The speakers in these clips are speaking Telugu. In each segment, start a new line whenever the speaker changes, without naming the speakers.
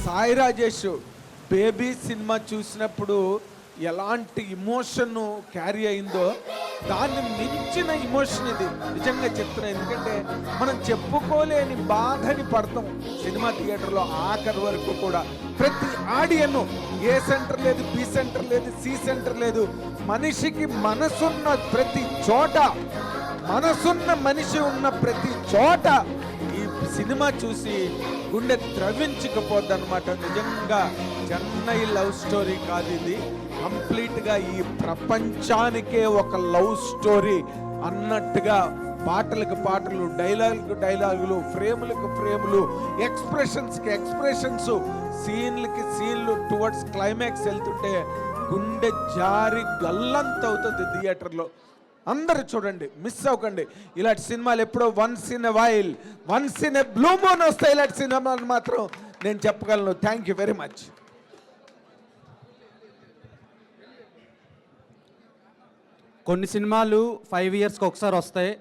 సాయి రాజేష్ బేబీ సినిమా చూసినప్పుడు ఎలాంటి ఇమోషన్ క్యారీ అయిందో దాన్ని మించిన ఇమోషన్ ఇది. నిజంగా చెప్తున్నా, ఎందుకంటే మనం చెప్పుకోలేని బాధని పడతాం సినిమా థియేటర్లో ఆఖరి వరకు కూడా. ప్రతి ఆడియన్, ఏ సెంటర్ లేదు, బి సెంటర్ లేదు, సి సెంటర్ లేదు, మనిషికి మనసున్న ప్రతి చోట, మనసున్న మనిషి ఉన్న ప్రతి చోట ఈ సినిమా చూసి గుండె ద్రవించకపోద్ది అనమాట. నిజంగా చెన్నై లవ్ స్టోరీ కాదు ఇది, కంప్లీట్గా ఈ ప్రపంచానికే ఒక లవ్ స్టోరీ అన్నట్టుగా పాటలకు పాటలు, డైలాగులకు డైలాగులు, ఫ్రేములకు ఫ్రేములు, ఎక్స్ప్రెషన్స్కి ఎక్స్ప్రెషన్స్, సీన్లకి సీన్లు టువర్డ్స్ క్లైమాక్స్ వెళ్తుంటే గుండె జారి గల్లంత అవుతుంది థియేటర్లో. అందరూ చూడండి, మిస్ అవ్వకండి. ఇలాంటి సినిమాలు ఎప్పుడో once in a while, once in a blue moon వస్తాయి ఇలాంటి సినిమాలు మాత్రం నేను చెప్పగలను. Thank you very much.
కొన్ని సినిమాలు 5 ఇయర్స్కి ఒకసారి వస్తాయి,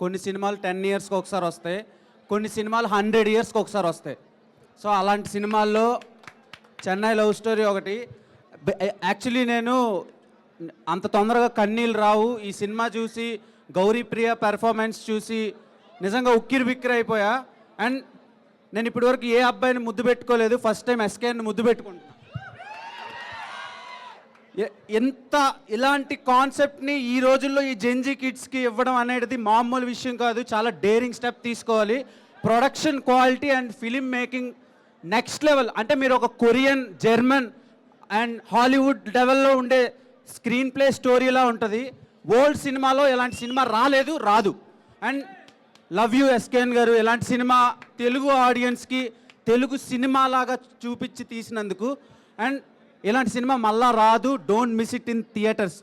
కొన్ని సినిమాలు 10 ఇయర్స్కి ఒకసారి వస్తాయి, కొన్ని సినిమాలు 100 ఇయర్స్కి ఒకసారి వస్తాయి. సో అలాంటి సినిమాల్లో చెన్నై లవ్ స్టోరీ ఒకటి. యాక్చువల్లీ నేను అంత తొందరగా కన్నీళ్ళు రావు. ఈ సినిమా చూసి గౌరీప్రియ పెర్ఫార్మెన్స్ చూసి నిజంగా ఉక్కిరి బిక్కిరి అయిపోయా. అండ్ నేను ఇప్పటివరకు ఏ అబ్బాయిని ముద్దు పెట్టుకోలేదు, ఫస్ట్ టైం ఎస్కేని ముద్దు పెట్టుకుంటున్నాను. ఎంత ఇలాంటి కాన్సెప్ట్ని ఈ రోజుల్లో ఈ జెన్జీ కిడ్స్కి ఇవ్వడం అనేది మామూలు విషయం కాదు, చాలా డేరింగ్ స్టెప్ తీసుకోవాలి. Production quality and film making next level. అంటే మీరు ఒక కొరియన్, జర్మన్ అండ్ హాలీవుడ్ లెవెల్లో ఉండే స్క్రీన్ ప్లే స్టోరీలా ఉంటుంది. ఓల్డ్ సినిమాలో ఇలాంటి సినిమా రాలేదు, రాదు. అండ్ లవ్ యూ ఎస్కేఎన్ గారు, ఇలాంటి సినిమా తెలుగు ఆడియన్స్కి తెలుగు సినిమా లాగా చూపించి తీసినందుకు. అండ్ ఇలాంటి సినిమా మళ్ళా రాదు, don't miss it in theatres.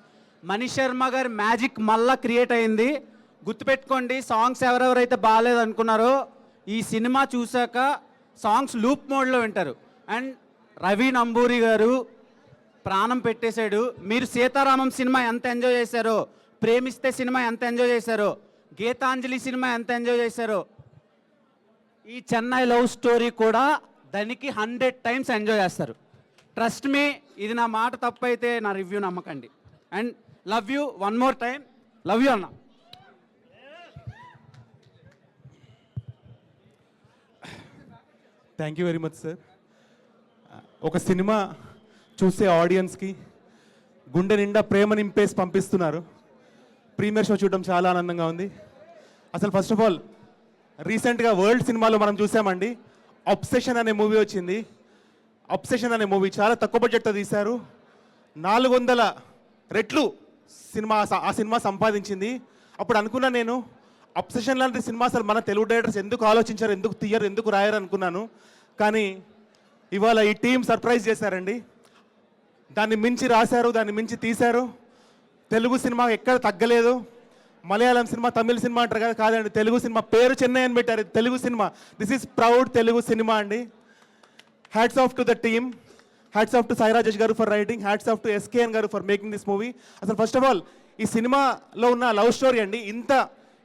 Manish Sharma గారి మ్యాజిక్ మళ్ళా క్రియేట్ అయింది. గుర్తుపెట్టుకోండి, సాంగ్స్ ఎవరెవరైతే బాగాలేదు అనుకున్నారో ఈ సినిమా చూశాక సాంగ్స్ లూప్ మోడ్లో వింటారు. అండ్ రవి నంబూరి గారు ప్రాణం పెట్టేశాడు. మీరు సీతారామం సినిమా ఎంత ఎంజాయ్ చేశారో, ప్రేమిస్తే సినిమా ఎంత ఎంజాయ్ చేశారో, గీతాంజలి సినిమా ఎంత ఎంజాయ్ చేశారో, ఈ చెన్నై లవ్ స్టోరీ కూడా దానికి 100 టైమ్స్ ఎంజాయ్ చేస్తారు. ట్రస్ట్ మీ, ఇది నా మాట తప్పైతే నా రివ్యూ నమ్మకండి. And love you one more time, love you అన్న.
Thank you very much sir. ఒక సినిమా చూసే ఆడియన్స్కి గుండె నిండా ప్రేమ నింపేసి పంపిస్తున్నారు. ప్రీమియర్ షో చూడడం చాలా ఆనందంగా ఉంది. అసలు ఫస్ట్ ఆఫ్ ఆల్ రీసెంట్గా వరల్డ్ సినిమాలో మనం చూసామండి, అబ్సెషన్ అనే మూవీ వచ్చింది. అబ్సెషన్ అనే మూవీ చాలా తక్కువ బడ్జెట్తో తీశారు. 400 రెట్లు ఆ సినిమా సంపాదించింది. అప్పుడు అనుకున్నా నేను, అబ్సెషన్ లాంటి సినిమా అసలు మన తెలుగు డైరెక్టర్స్ ఎందుకు ఆలోచించారు, ఎందుకు తీయరు, ఎందుకు రాయరు అనుకున్నాను. కానీ ఇవాళ ఈ టీం సర్ప్రైజ్ చేశారండి. దాన్ని మించి రాశారు, దాన్ని మించి తీశారు. తెలుగు సినిమా ఎక్కడ తగ్గలేదు. మలయాళం సినిమా, తమిళ సినిమా అంటారు కదా, కాదండి, తెలుగు సినిమా పేరు చెన్నై అని పెట్టారు. తెలుగు సినిమా, దిస్ ఈజ్ ప్రౌడ్ తెలుగు సినిమా అండి. Hats off to the team, hats off to Sai Rajesh garu for writing, hats off to SKN garu for making this movie. అసలు ఫస్ట్ ఆఫ్ ఆల్ ఈ సినిమాలో ఉన్న లవ్ స్టోరీ అండి,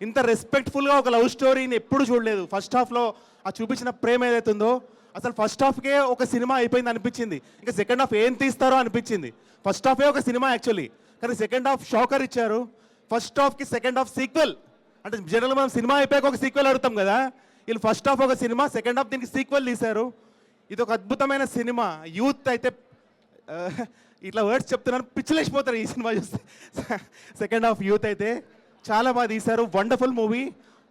ఇంత రెస్పెక్ట్ఫుల్గా ఒక లవ్ స్టోరీని ఎప్పుడు చూడలేదు. ఫస్ట్ హాఫ్లో ఆ చూపించిన ప్రేమ ఏదైతుందో, అసలు ఫస్ట్ హాఫ్కే ఒక సినిమా అయిపోయింది అనిపించింది. ఇంకా సెకండ్ హాఫ్ ఏం తీస్తారో అనిపించింది. ఫస్ట్ హాఫే ఒక సినిమా యాక్చువల్లీ, కానీ సెకండ్ హాఫ్ షాకర్ ఇచ్చారు. ఫస్ట్ హాఫ్కి సెకండ్ హాఫ్ సీక్వెల్. అంటే జనరల్గా మనం సినిమా అయిపోయాక ఒక సీక్వెల్ అడుగుతాం కదా, వీళ్ళు ఫస్ట్ హాఫ్ ఒక సినిమా, సెకండ్ హాఫ్ దీనికి సీక్వెల్ తీశారు. ఇది ఒక అద్భుతమైన సినిమా. యూత్ అయితే ఇట్లా వర్డ్స్ చెప్తున్నాను, పిచ్చిలేసిపోతారు ఈ సినిమా చూస్తే. సెకండ్ హాఫ్ యూత్ అయితే చాలా బాగా తీశారు. Wonderful movie.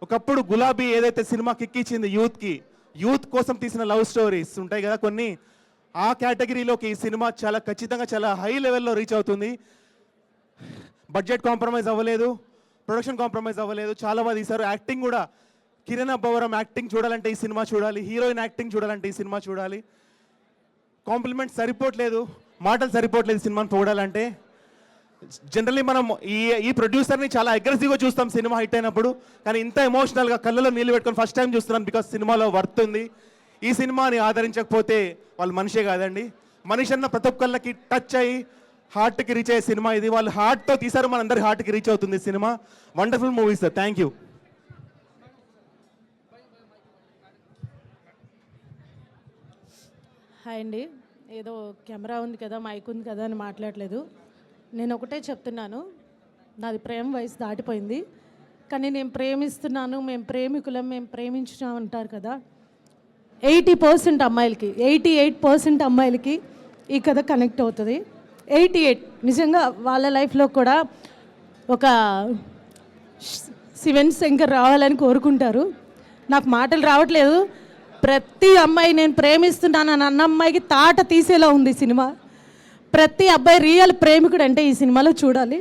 ఒకప్పుడు గులాబీ ఏదైతే సినిమా కిక్కిచ్చింది యూత్కి, యూత్ కోసం తీసిన లవ్ స్టోరీస్ ఉంటాయి కదా కొన్ని, ఆ కేటగిరీలోకి ఈ సినిమా చాలా ఖచ్చితంగా చాలా హై లెవెల్లో రీచ్ అవుతుంది. బడ్జెట్ కాంప్రమైజ్ అవ్వలేదు, ప్రొడక్షన్ కాంప్రమైజ్ అవ్వలేదు, చాలా బాగా తీశారు. యాక్టింగ్ కూడా, కిరణ్ అబ్బవరం యాక్టింగ్ చూడాలంటే ఈ సినిమా చూడాలి, హీరోయిన్ యాక్టింగ్ చూడాలంటే ఈ సినిమా చూడాలి. కాంప్లిమెంట్ సరిపోవట్లేదు, మాటలు సరిపోవట్లేదు సినిమాని చూడాలంటే. జనరల్లీ మనం ఈ ప్రొడ్యూసర్ని చాలా అగ్రెసివ్గా చూస్తాం సినిమా హిట్ అయినప్పుడు, కానీ ఇంత ఎమోషనల్గా కళ్ళలో నీళ్ళు పెట్టుకొని ఫస్ట్ టైం చూస్తున్నాను. బికాస్ సినిమాలో వర్త్ ఉంది. ఈ సినిమాని ఆదరించకపోతే వాళ్ళు మనిషే కాదండి. మనిషి అన్న ప్రతి ఒక్కళ్ళకి టచ్ అయ్యి హార్ట్కి రీచ్ అయ్యే సినిమా ఇది. వాళ్ళు హార్ట్తో తీశారు, మనందరి హార్ట్కి రీచ్ అవుతుంది cinema. Wonderful movie sir, thank you.
Hi అండి. ఏదో కెమెరా ఉంది కదా, మైక్ ఉంది కదా అని మాట్లాడలేదు. నేను ఒకటే చెప్తున్నాను, నాది ప్రేమ వయసు దాటిపోయింది. కానీ నేను ప్రేమిస్తున్నాను, మేము ప్రేమికులం, మేము ప్రేమించున్నాం అంటారు కదా. 80% అమ్మాయిలకి, 88% అమ్మాయిలకి ఈ కథ కనెక్ట్ అవుతుంది. 88 నిజంగా వాళ్ళ లైఫ్లో కూడా ఒక శివన్ శంకర్ రావాలని కోరుకుంటారు. నాకు మాటలు రావట్లేదు. ప్రతి అమ్మాయి నేను ప్రేమిస్తున్నాను అని అన్న అమ్మాయికి తాట తీసేలా ఉంది సినిమా. ప్రతి అబ్బాయి రియల్ ప్రేమికుడు అంటే ఈ సినిమాలో చూడాలి.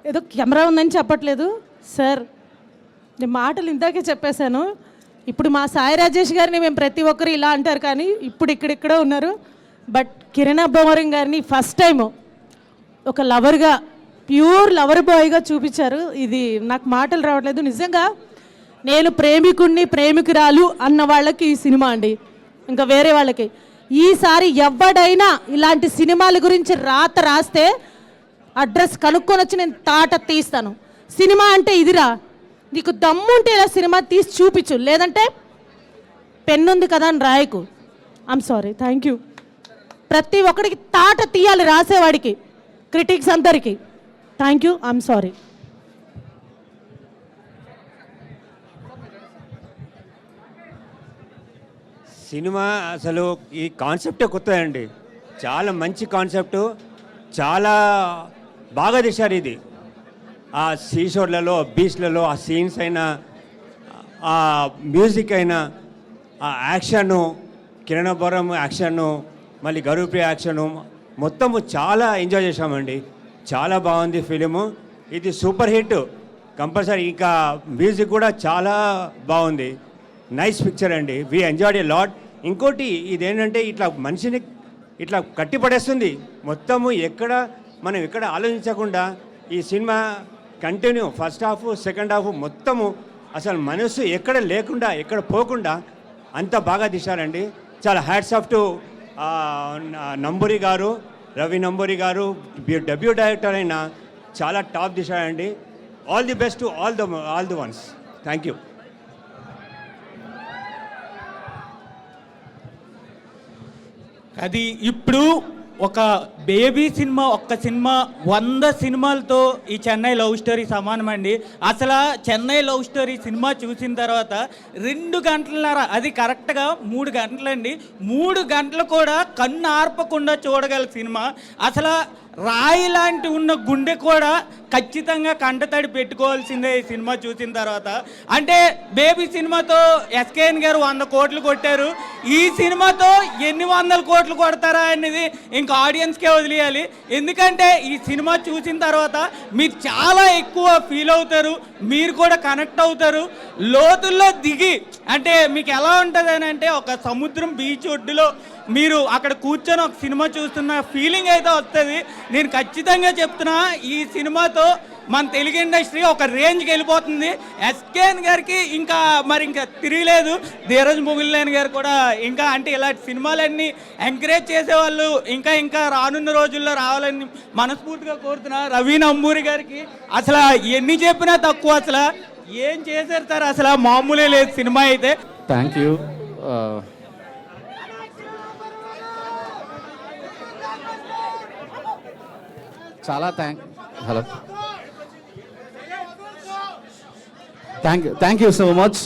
ఏదో కెమెరా ఉందని చెప్పట్లేదు సార్, నేను మాటలు ఇందాకే చెప్పేశాను. ఇప్పుడు మా సాయి రాజేష్ గారిని మేము ప్రతి ఒక్కరు ఇలా అంటారు, కానీ ఇప్పుడు ఇక్కడిక్కడే ఉన్నారు. బట్ కిరణ్ అబ్బవరం గారిని ఫస్ట్ టైం ఒక లవర్గా, ప్యూర్ లవర్ బాయ్గా చూపించారు. ఇది నాకు మాటలు రావట్లేదు. నిజంగా నేను ప్రేమికుడిని, ప్రేమికురాలు అన్న వాళ్ళకి ఈ సినిమా అండి, ఇంకా వేరే వాళ్ళకి. ఈసారి ఎవడైనా ఇలాంటి సినిమాల గురించి రాస్తే అడ్రస్ కనుక్కొని వచ్చి నేను తాట తీస్తాను. సినిమా అంటే ఇదిరా, నీకు దమ్ముంటే ఇలా సినిమా తీసి చూపించు, లేదంటే పెన్ను ఉంది కదా అని రాయకు. I'm sorry, thank you. ప్రతి ఒక్కడికి తాట తీయాలి, రాసేవాడికి, క్రిటిక్స్ అందరికీ. Thank you, I'm sorry.
సినిమా అసలు ఈ కాన్సెప్టే కొత్తదండి. చాలా మంచి కాన్సెప్టు, చాలా బాగా తీశారు ఇది. ఆ సీషోర్లలో, బీచ్లలో ఆ సీన్స్ అయినా, ఆ మ్యూజిక్ అయినా, ఆ యాక్షను, కిరణబరం యాక్షను, మళ్ళీ గరుప్రియ యాక్షను, మొత్తము చాలా ఎంజాయ్ చేశామండి. చాలా బాగుంది ఫిలిము. ఇది సూపర్ హిట్ కంపల్సరీ. ఇంకా మ్యూజిక్ కూడా చాలా బాగుంది. నైస్ పిక్చర్ అండి. We enjoyed a lot. ఇంకోటి ఇదేంటంటే ఇట్లా మనిషిని ఇట్లా కట్టిపడేస్తుంది మొత్తము. మనం ఎక్కడ ఆలోచించకుండా ఈ cinema continue, first half second half మొత్తము అసలు మనసు ఎక్కడ లేకుండా, ఎక్కడ పోకుండా అంత బాగా తీశారండి. చాలా హ్యాట్స్ ఆఫ్ టు నంబూరి గారు, రవి నంబూరి గారు, డెబ్యూ డైరెక్టర్ అయినా చాలా టాప్ తీశారండి. All the best to all the ones. Thank you.
అది ఇప్పుడు ఒక బేబీ సినిమా, ఒక్క సినిమా 100 సినిమాలతో ఈ చెన్నై లవ్ స్టోరీ సమానమండి. అసలు చెన్నై లవ్ స్టోరీ సినిమా చూసిన తర్వాత 2 గంటలన్నర, అది కరెక్ట్గా 3 గంటలండి. 3 గంటలు కూడా కన్ను ఆర్పకుండా చూడగల సినిమా. అసలు రాయి లాంటి ఉన్న గుండె కూడా ఖచ్చితంగా కంటతడి పెట్టుకోవాల్సిందే ఈ సినిమా చూసిన తర్వాత. అంటే బేబీ సినిమాతో ఎస్కేఎన్ గారు 100 కోట్లు కొట్టారు. ఈ సినిమాతో ఎన్ని 100 కోట్లు కొడతారా అనేది ఇంకా ఆడియన్స్కే వదిలేయాలి. ఎందుకంటే ఈ సినిమా చూసిన తర్వాత మీరు చాలా ఎక్కువ ఫీల్ అవుతారు, మీరు కూడా కనెక్ట్ అవుతారు. లోతుల్లో దిగి, అంటే మీకు ఎలా ఉంటుంది అని అంటే, ఒక సముద్రం బీచ్ ఒడ్డులో మీరు అక్కడ కూర్చొని ఒక సినిమా చూస్తున్న ఫీలింగ్ అయితే వస్తుంది. నేను ఖచ్చితంగా చెప్తున్నా, ఈ సినిమాతో మన తెలుగు ఇండస్ట్రీ ఒక రేంజ్కి వెళ్ళిపోతుంది. ఎస్కేఎన్ గారికి ఇంకా తిరగలేదు. ధీరజ్ ముగిలినేని గారు కూడా ఇంకా, అంటే ఇలాంటి సినిమాలన్నీ ఎంకరేజ్ చేసేవాళ్ళు ఇంకా రానున్న రోజుల్లో రావాలని మనస్ఫూర్తిగా కోరుతున్నా. రవి నంబూరి గారికి అసలు ఎన్ని చెప్పినా తక్కువ. అసలు ఏం చేశారు సార్, అసలు మామూలే లేదు సినిమా అయితే.
Thank you. చాలా hello, thank you so much.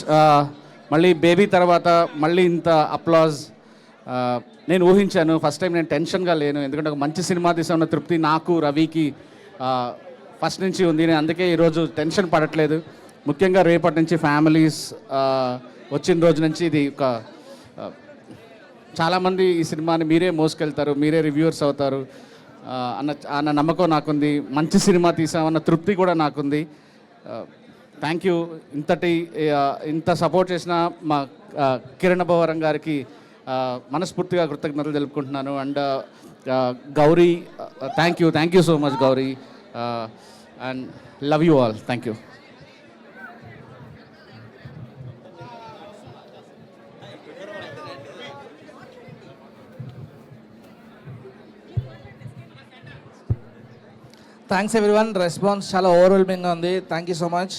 మళ్ళీ బేబీ తర్వాత మళ్ళీ ఇంత అప్లాజ్ నేను ఊహించాను. ఫస్ట్ టైం నేను టెన్షన్గా లేను, ఎందుకంటే ఒక మంచి సినిమా తీసామన్న తృప్తి నాకు, రవికి ఫస్ట్ నుంచి ఉంది. నేను అందుకే ఈరోజు టెన్షన్ పడట్లేదు. ముఖ్యంగా రేపటి నుంచి ఫ్యామిలీస్ వచ్చిన రోజు నుంచి ఇది ఒక చాలామంది ఈ సినిమాని మీరే మోసుకెళ్తారు, మీరే రివ్యూవర్స్ అవుతారు అన్న నమ్మకం నాకుంది. మంచి సినిమా తీసామన్న తృప్తి కూడా నాకుంది. Thank you. ఇంత సపోర్ట్ చేసిన మా కిరణ్ అబ్బవరం గారికి మనస్ఫూర్తిగా కృతజ్ఞతలు తెలుపుకుంటున్నాను. And Gauri, thank you so much Gauri, and love you all. Thank you.
Thanks everyone. Response చాలా ఓవర్వెల్మింగ్గా ఉంది. Thank you so much.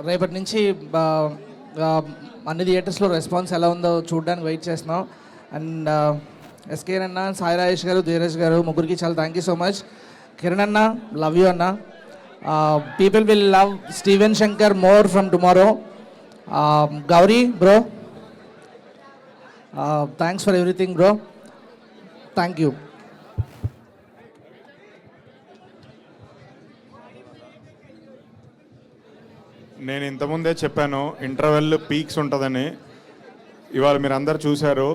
రేపటి నుంచి అన్ని థియేటర్స్లో రెస్పాన్స్ ఎలా ఉందో చూడడానికి వెయిట్ చేస్తున్నాం. అండ్ ఎస్కే అన్న, సాయి రాజేష్ గారు, ధీరజ్ గారు, ముగ్గురికి చాలా thank you so much. Kiran అన్న, లవ్ యూ అన్న. People will love Steven Shankar more from tomorrow. Gauri bro, thanks for everything bro, thank you.
నేను ఇంతకుముందే చెప్పాను ఇంటర్వెల్ పీక్స్ ఉంటుందని. ఇవాళ మీరు అందరు చూశారు.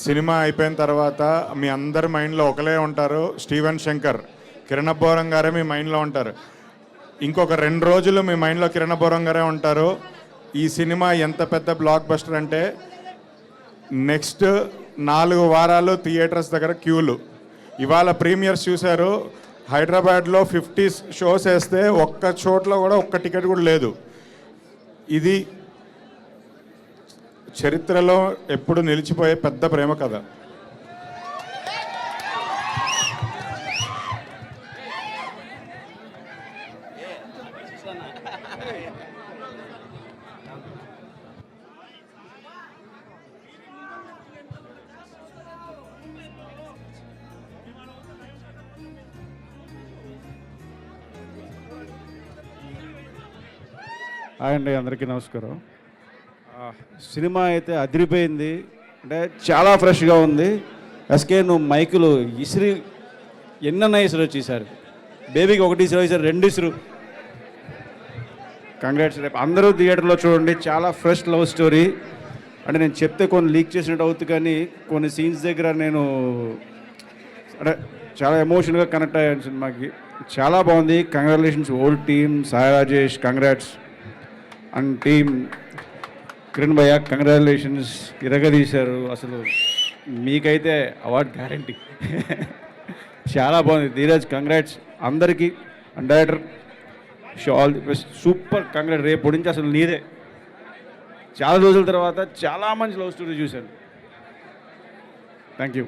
సినిమా అయిపోయిన తర్వాత మీ అందరి మైండ్లో ఒకలే ఉంటారు, స్టీవెన్ శంకర్, కిరణ్ అబ్బవరం గారే మీ మైండ్లో ఉంటారు. ఇంకొక 2 రోజులు మీ మైండ్లో కిరణ్ అబ్బవరం గారే ఉంటారు. ఈ సినిమా ఎంత పెద్ద బ్లాక్ బస్టర్ అంటే నెక్స్ట్ 4 వారాలు థియేటర్స్ దగ్గర క్యూలు. ఇవాళ ప్రీమియర్స్ చూశారు. హైదరాబాద్లో 50 షోస్ వేస్తే ఒక్క చోట్ల కూడా ఒక్క టికెట్ కూడా లేదు. ఇది చరిత్రలో ఎప్పుడు నిలిచిపోయే పెద్ద ప్రేమ కథ.
హాయ్ అండి, అందరికీ నమస్కారం. సినిమా అయితే అదిరిపోయింది, అంటే చాలా ఫ్రెష్గా ఉంది. ఎస్కే నువ్వు మైకులు ఇసిరి ఎన్నన్నా ఇసురు వచ్చేసారు. బేబీకి 1 ఇసురు వేసారు, 2 ఇసురు. కంగ్రాట్స్. రేపు అందరూ థియేటర్లో చూడండి. చాలా ఫ్రెష్ లవ్ స్టోరీ. అంటే నేను చెప్తే కొన్ని లీక్ చేసినట్టు అవుతుంది, కానీ కొన్ని సీన్స్ దగ్గర నేను అంటే చాలా ఎమోషనల్గా కనెక్ట్ అయ్యాను సినిమాకి. చాలా బాగుంది. Congratulations old team, Sai Rajesh congrats, and team Kiran భయ్య కంగ్రాచులేషన్స్, ఇరగదీశారు. అసలు మీకైతే అవార్డ్ గ్యారంటీ. చాలా బాగుంది. ధీరజ్ కంగ్రాట్స్ అందరికీ, and director all the best. Super congrats. రేపు నుంచి అసలు నీదే. చాలా రోజుల తర్వాత చాలా మంచి లవ్ స్టోరీ చూశాను. Thank you.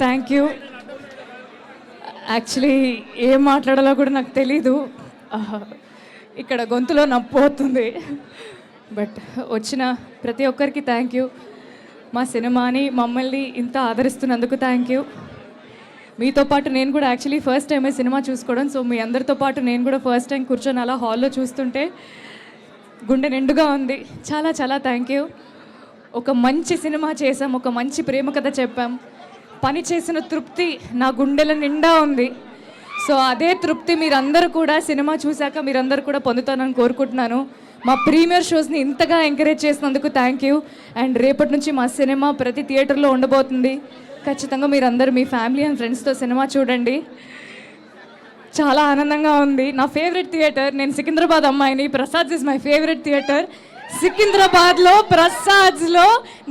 Thank you. Actually ఏం మాట్లాడాలో కూడా నాకు తెలీదు. ఇక్కడ గొంతులో నొప్పి అవుతుంది. బట్ వచ్చిన ప్రతి ఒక్కరికి థ్యాంక్ యూ. మా సినిమాని మమ్మల్ని ఇంత ఆదరిస్తున్నందుకు థ్యాంక్ యూ. మీతో పాటు నేను కూడా యాక్చువల్లీ ఫస్ట్ టైం సినిమా చూసుకోవడం. సో మీ అందరితో పాటు నేను కూడా ఫస్ట్ టైం కూర్చొని అలా హాల్లో చూస్తుంటే గుండె నిండుగా ఉంది. చాలా చాలా థ్యాంక్ యూ. ఒక మంచి సినిమా చేసాం, ఒక మంచి ప్రేమ కథ చెప్పాం. పని చేసిన తృప్తి నా గుండెల నిండా ఉంది. సో అదే తృప్తి మీరందరూ కూడా సినిమా చూశాక మీరందరూ కూడా పొందుతానని కోరుకుంటున్నాను. మా ప్రీమియర్ షోస్ని ఇంతగా ఎంకరేజ్ చేసినందుకు థ్యాంక్ యూ. అండ్ రేపటి నుంచి మా సినిమా ప్రతి థియేటర్లో ఉండబోతుంది. ఖచ్చితంగా మీరందరూ మీ ఫ్యామిలీ అండ్ ఫ్రెండ్స్తో సినిమా చూడండి. చాలా ఆనందంగా ఉంది. నా ఫేవరెట్ థియేటర్, నేను సికింద్రాబాద్ అమ్మాయిని. Prasad is my favourite theatre. సికింద్రాబాద్లో ప్రసాద్స్లో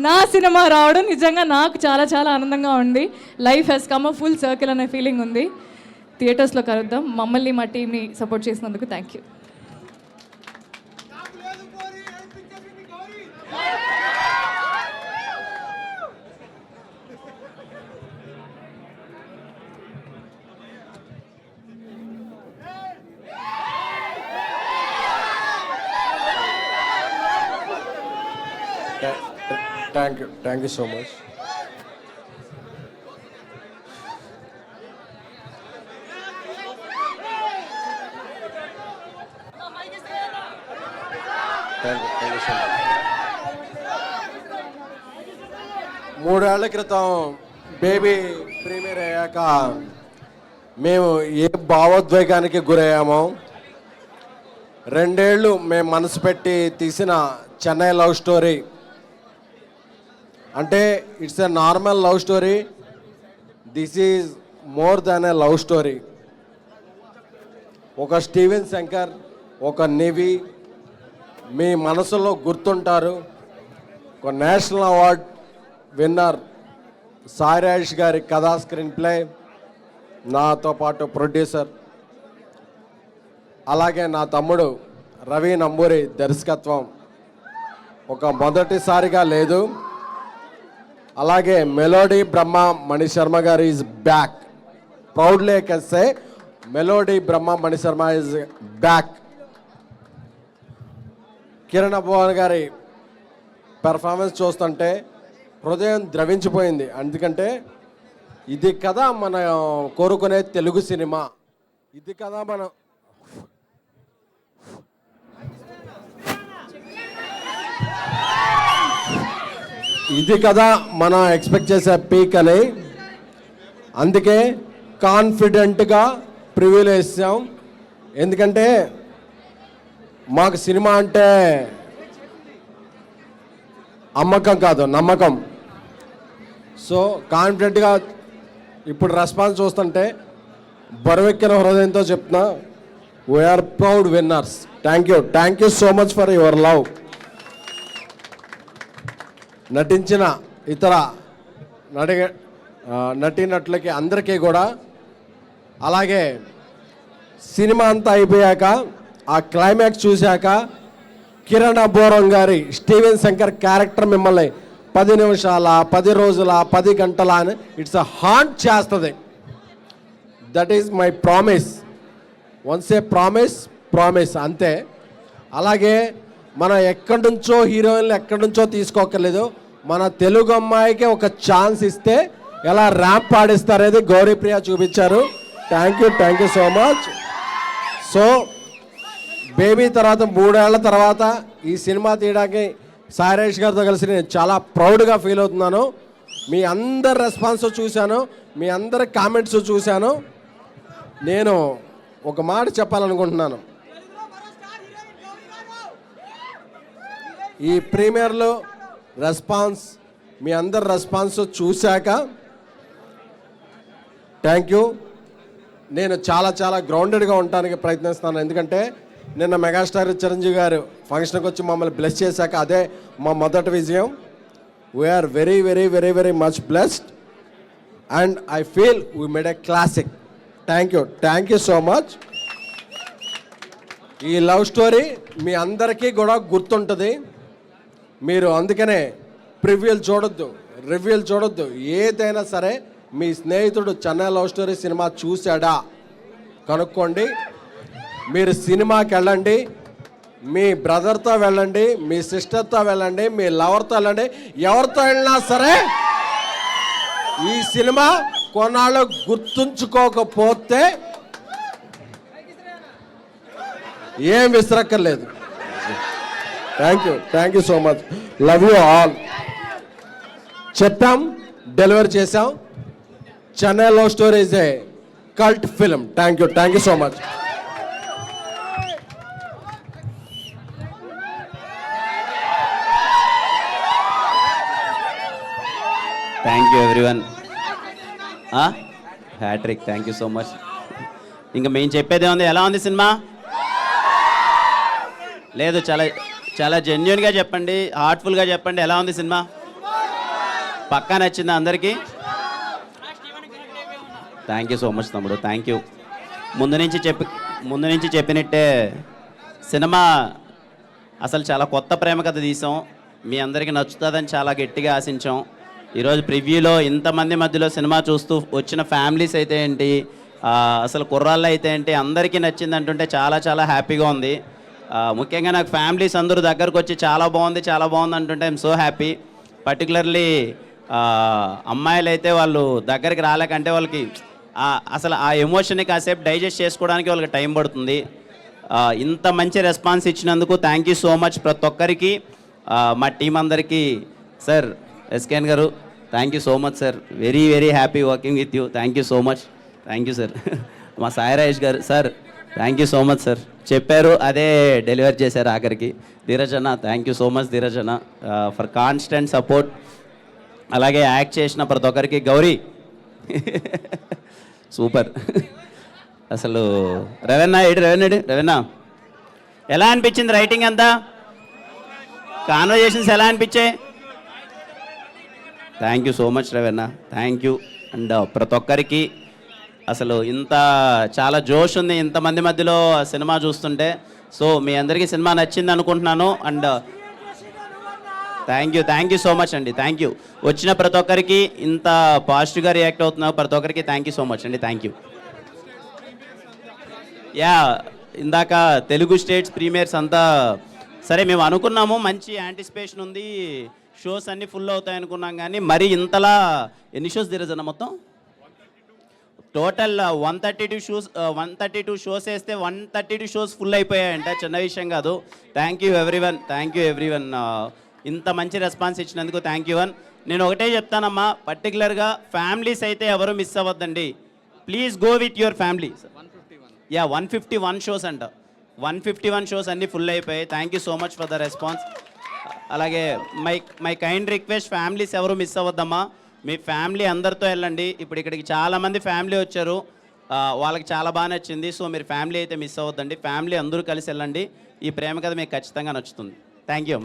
నా సినిమా రావడం నిజంగా నాకు చాలా చాలా ఆనందంగా ఉంది. Life has come a full circle అనే ఫీలింగ్ ఉంది. థియేటర్స్లో కలుద్దాం. మమ్మల్ని మా టీంని సపోర్ట్ చేసినందుకు thank you.
Thank you so much. Thank you so much. 3 ఏళ్ల క్రితం బేబీ ప్రీమియర్ అయ్యాక మేము ఏ భావోద్వేగానికి గురయ్యామో, 2 ఏళ్ళు మేము మనసు పెట్టి తీసిన చెన్నై లవ్ స్టోరీ అంటే it's a normal love story. This is more than a love story. ఒక స్టీవెన్ శంకర్, ఒక నివి మీ మనసులో గుర్తుంటారు. ఒక national award winner Sai Rajesh గారి కథా స్క్రీన్ ప్లే, నాతో పాటు ప్రొడ్యూసర్, అలాగే నా తమ్ముడు రవి నంబూరి దర్శకత్వం. ఒక మొదటిసారిగా లేదు. అలాగే melody Brahma Manisharma garu is back. Proudly I can say melody Brahma Manisharma is back. Kiran Abbavaram గారి పెర్ఫార్మెన్స్ చూస్తుంటే హృదయం ద్రవించిపోయింది. ఎందుకంటే ఇది కదా మన కోరుకునే తెలుగు సినిమా, ఇది కదా మనం ఎక్స్పెక్ట్ చేసే పీక్ అని. అందుకే కాన్ఫిడెంట్గా ప్రివ్యూలు వేసాం. ఎందుకంటే మాకు సినిమా అంటే అమ్మకం కాదు, నమ్మకం. సో కాన్ఫిడెంట్గా ఇప్పుడు రెస్పాన్స్ చూస్తుంటే బరువెక్కిన హృదయంతో చెప్తున్నా, we are proud winners. Thank you so much for your love. నటించిన ఇతర నటీనటులకి అందరికీ కూడా, అలాగే సినిమా అంతా అయిపోయాక ఆ క్లైమాక్స్ చూశాక కిరణ్ అబ్బోరం గారి స్టీవెన్ శంకర్ క్యారెక్టర్ మిమ్మల్ని 10 నిమిషాల 10 రోజుల 10 గంటల అని ఇట్స్ హాంట్ చేస్తుంది. That is my promise. Once A promise అంతే. అలాగే మనం ఎక్కడి నుంచో హీరోయిన్లు ఎక్కడి నుంచో తీసుకోకర్లేదు. మన తెలుగు అమ్మాయికి ఒక ఛాన్స్ ఇస్తే ఎలా ర్యాంప్ పాడిస్తారనేది గౌరీప్రియ చూపించారు. Thank you so much. So baby తర్వాత 3 ఏళ్ల తర్వాత ఈ సినిమా తీయడానికి సాయిరాజ్ గారితో కలిసి నేను చాలా ప్రౌడ్గా ఫీల్ అవుతున్నాను. మీ అందరి రెస్పాన్స్ చూశాను, మీ అందరి కామెంట్స్ చూశాను. నేను ఒక మాట చెప్పాలనుకుంటున్నాను. ఈ ప్రీమియర్లో రెస్పాన్స్, మీ అందరి రెస్పాన్స్ చూశాక థ్యాంక్ యూ. నేను చాలా గ్రౌండెడ్గా ఉండడానికి ప్రయత్నిస్తాను. ఎందుకంటే నిన్న మెగాస్టార్ చిరంజీవి గారు ఫంక్షన్కి వచ్చి మమ్మల్ని బ్లెస్ చేశాక అదే మా మొదటి విజయం. We are very much blessed and I feel we made a classic. Thank you so much. ఈ లవ్ స్టోరీ మీ అందరికీ కూడా గుర్తుంటుంది. మీరు అందుకనే ప్రివ్యూలు చూడొద్దు, రివ్యూలు చూడొద్దు. ఏదైనా సరే మీ స్నేహితుడు చెన్నై లవ్ స్టోరీ సినిమా చూశాడా కనుక్కోండి. మీరు సినిమాకి వెళ్ళండి, మీ బ్రదర్తో వెళ్ళండి, మీ సిస్టర్తో వెళ్ళండి, మీ లవర్తో వెళ్ళండి, ఎవరితో వెళ్ళినా సరే ఈ సినిమా కొన్నాళ్ళు గుర్తుంచుకోకపోతే ఏం విసరక్కర్లేదు. Thank you so much. Love you all. చెప్పాం, డెలివరీ చేసాం. Chennai love story is a cult film. Thank you so much.
Thank you everyone. Hattrick. Thank you so much. ఇంకా మేము చెప్పేదే ఉంది. ఎలా ఉంది సినిమా? లేదు, చాలా జెన్యున్గా చెప్పండి, హార్ట్ఫుల్గా చెప్పండి. ఎలా ఉంది సినిమా? పక్కా నచ్చిందా అందరికీ? థ్యాంక్ యూ సో మచ్ తమ్ముడు. Thank you. ముందు నుంచి చెప్పినట్టే సినిమా అసలు చాలా కొత్త ప్రేమ కథ తీసాం. మీ అందరికీ నచ్చుతుందని చాలా గట్టిగా ఆశించాం. ఈరోజు ప్రివ్యూలో ఇంతమంది మధ్యలో సినిమా చూస్తూ వచ్చిన ఫ్యామిలీస్ అయితే ఏంటి, అసలు కుర్రాళ్ళు అయితే ఏంటి, అందరికీ నచ్చింది అంటుంటే చాలా హ్యాపీగా ఉంది. ముఖ్యంగా నాకు ఫ్యామిలీస్ అందరూ దగ్గరకు వచ్చి చాలా బాగుంది అంటుంటే ఐఎమ్ సో హ్యాపీ. పర్టికులర్లీ అమ్మాయిలు అయితే వాళ్ళు దగ్గరికి రాలేకంటే వాళ్ళకి అసలు ఆ ఎమోషన్ని కాసేపు డైజెస్ట్ చేసుకోవడానికి వాళ్ళకి టైం పడుతుంది. ఇంత మంచి రెస్పాన్స్ ఇచ్చినందుకు థ్యాంక్ యూ సో మచ్ ప్రతి ఒక్కరికి, మా టీం అందరికీ. సార్ ఎస్కేఎన్ గారు thank you so much sir. Very happy working with you. Thank you so much. Thank you sir. మా సాయిరాజ్ గారు sir thank you so much sir. చెప్పారు అదే డెలివరీ చేశారు ఆఖరికి. ధీరజ్ అన్న thank you so much Dheeraj అన్న ఫర్ కాన్స్టెంట్ సపోర్ట్. అలాగే యాక్ట్ చేసిన ప్రతి ఒక్కరికి. గౌరీ సూపర్. అసలు రవెన్న ఎలా అనిపించింది? రైటింగ్ అంతా, కాన్వర్జేషన్స్ ఎలా అనిపించాయి? Thank you so much Ravanna. Thank you. And ప్రతి ఒక్కరికి అసలు ఇంత చాలా జోష్ ఉంది ఇంతమంది మధ్యలో సినిమా చూస్తుంటే. సో మీ అందరికీ సినిమా నచ్చింది అనుకుంటున్నాను. And thank you so much అండి. Thank you. వచ్చిన ప్రతి ఒక్కరికి ఇంత పాజిటివ్గా రియాక్ట్ అవుతున్నారు ప్రతి ఒక్కరికి థ్యాంక్ యూ సో మచ్ అండి. Thank you. యా, ఇందాక తెలుగు స్టేట్స్ ప్రీమియర్స్ అంతా సరే మేము అనుకున్నాము, మంచి యాంటిసిపేషన్ ఉంది, షోస్ అన్నీ ఫుల్ అవుతాయి అనుకున్నాం, కానీ మరి ఇంతలా ఎన్ని షోస్ తిరగజన్న మొత్తం టోటల్ 132 షోస్ వేస్తే 132 షోస్ ఫుల్ అయిపోయాయంట. చిన్న విషయం కాదు. Thank you everyone. ఇంత మంచి రెస్పాన్స్ ఇచ్చినందుకు థ్యాంక్ యూ. నేను ఒకటే చెప్తానమ్మా, పర్టికులర్గా ఫ్యామిలీస్ అయితే ఎవరు మిస్ అవ్వద్దండి. Please go with your family. 151 shows అంట. 151 షోస్ అన్నీ ఫుల్ అయిపోయాయి. Thank you so much for the response. అలాగే మై కైండ్ రిక్వెస్ట్, ఫ్యామిలీస్ ఎవరు మిస్ అవ్వద్దమ్మా. మీ ఫ్యామిలీ అందరితో వెళ్ళండి. ఇప్పుడు ఇక్కడికి చాలామంది ఫ్యామిలీ వచ్చారు, వాళ్ళకి చాలా బాగా నచ్చింది. సో మీరు ఫ్యామిలీ అయితే మిస్ అవ్వద్దండి. ఫ్యామిలీ అందరూ కలిసి వెళ్ళండి. ఈ ప్రేమ కథ మీకు ఖచ్చితంగా నచ్చుతుంది. Thank you.